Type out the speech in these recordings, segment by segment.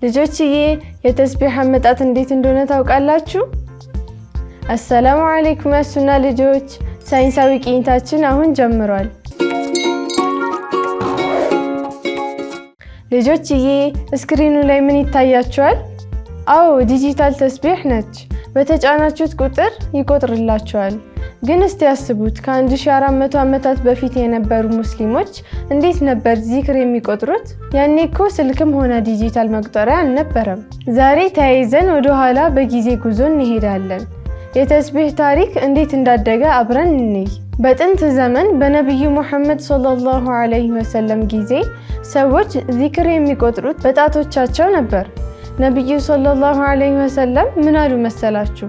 ልጆችዬ የተስቢህ አመጣጥ እንዴት እንደሆነ ታውቃላችሁ? አሰላሙ አለይኩም ያሱና ልጆች፣ ሳይንሳዊ ቅኝታችን አሁን ጀምሯል። ልጆችዬ ስክሪኑ ላይ ምን ይታያችኋል? አዎ ዲጂታል ተስቢህ ነች። በተጫናችሁት ቁጥር ይቆጥርላችኋል። ግን እስቲ ያስቡት ከ1400 ዓመታት በፊት የነበሩ ሙስሊሞች እንዴት ነበር ዚክር የሚቆጥሩት? ያኔ እኮ ስልክም ሆነ ዲጂታል መቁጠሪያ አልነበረም። ዛሬ ተያይዘን ወደ ኋላ በጊዜ ጉዞ እንሄዳለን። የተስቢህ ታሪክ እንዴት እንዳደገ አብረን እንይ። በጥንት ዘመን በነብዩ መሐመድ ሰለላሁ ዐለይሂ ወሰለም ጊዜ ሰዎች ዚክር የሚቆጥሩት በጣቶቻቸው ነበር። ነብዩ ሰለላሁ ዐለይሂ ወሰለም ምን አሉ መሰላችሁ?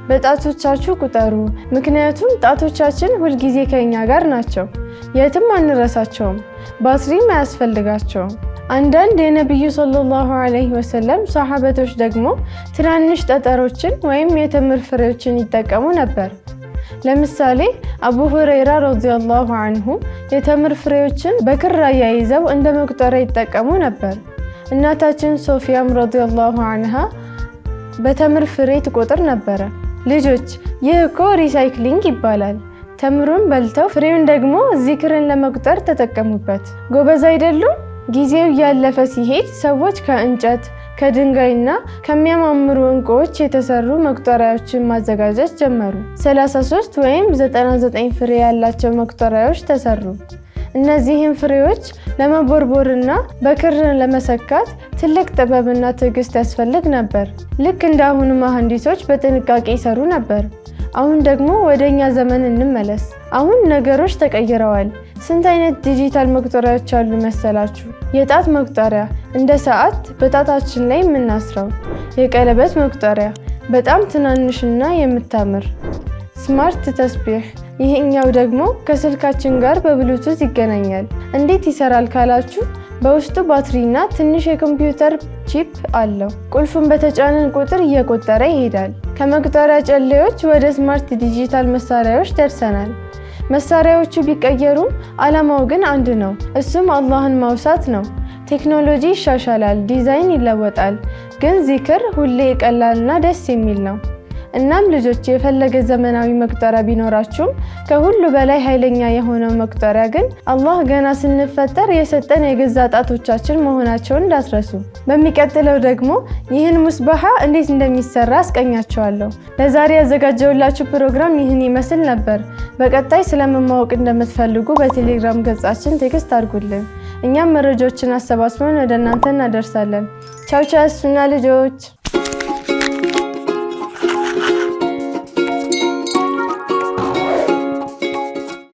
በጣቶቻችሁ ቁጠሩ፣ ምክንያቱም ጣቶቻችን ሁልጊዜ ከኛ ጋር ናቸው፣ የትም አንረሳቸውም፣ ባትሪም አያስፈልጋቸውም። አንዳንድ የነብዩ ሰለላሁ ዐለይሂ ወሰለም ሰሃበቶች ደግሞ ትናንሽ ጠጠሮችን ወይም የተምር ፍሬዎችን ይጠቀሙ ነበር። ለምሳሌ አቡ ሁረይራ ረዲየላሁ ዐንሁ የተምር ፍሬዎችን በክር አያይዘው እንደ መቁጠሪያ ይጠቀሙ ነበር። እናታችን ሶፊያም ረዲየላሁ ዐንሃ በተምር ፍሬ ትቆጥር ነበረ። ልጆች ይህ እኮ ሪሳይክሊንግ ይባላል። ተምሩን በልተው ፍሬውን ደግሞ ዚክርን ለመቁጠር ተጠቀሙበት። ጎበዝ አይደሉም? ጊዜው እያለፈ ሲሄድ ሰዎች ከእንጨት ከድንጋይና ከሚያማምሩ ዕንቁዎች የተሰሩ መቁጠሪያዎችን ማዘጋጀት ጀመሩ። 33 ወይም 99 ፍሬ ያላቸው መቁጠሪያዎች ተሰሩ። እነዚህም ፍሬዎች ለመቦርቦርና በክር ለመሰካት ትልቅ ጥበብና ትዕግስት ያስፈልግ ነበር። ልክ እንደ አሁኑ መሐንዲሶች በጥንቃቄ ይሰሩ ነበር። አሁን ደግሞ ወደኛ ዘመን እንመለስ። አሁን ነገሮች ተቀይረዋል። ስንት አይነት ዲጂታል መቁጠሪያዎች አሉ መሰላችሁ? የጣት መቁጠሪያ እንደ ሰዓት በጣታችን ላይ የምናስረው፣ የቀለበት መቁጠሪያ በጣም ትናንሽና የምታምር፣ ስማርት ተስቢህ ይሄኛው ደግሞ ከስልካችን ጋር በብሉቱዝ ይገናኛል። እንዴት ይሰራል ካላችሁ በውስጡ ባትሪና ትንሽ የኮምፒውተር ቺፕ አለው። ቁልፉን በተጫንን ቁጥር እየቆጠረ ይሄዳል። ከመቁጠሪያ ጨሌዎች ወደ ስማርት ዲጂታል መሳሪያዎች ደርሰናል። መሳሪያዎቹ ቢቀየሩም ዓላማው ግን አንድ ነው። እሱም አላህን ማውሳት ነው። ቴክኖሎጂ ይሻሻላል፣ ዲዛይን ይለወጣል፣ ግን ዚክር ሁሌ ቀላልና ደስ የሚል ነው። እናም ልጆች የፈለገ ዘመናዊ መቁጠሪያ ቢኖራችሁም ከሁሉ በላይ ኃይለኛ የሆነው መቁጠሪያ ግን አላህ ገና ስንፈጠር የሰጠን የገዛ ጣቶቻችን መሆናቸውን እንዳትረሱ። በሚቀጥለው ደግሞ ይህን ሙስበሃ እንዴት እንደሚሰራ አስቀኛቸዋለሁ። ለዛሬ ያዘጋጀውላችሁ ፕሮግራም ይህን ይመስል ነበር። በቀጣይ ስለመማወቅ እንደምትፈልጉ በቴሌግራም ገጻችን ቴክስት አድርጉልን። እኛም መረጃዎችን አሰባስበን ወደ እናንተ እናደርሳለን። ቻው ቻው ያሱና ልጆች።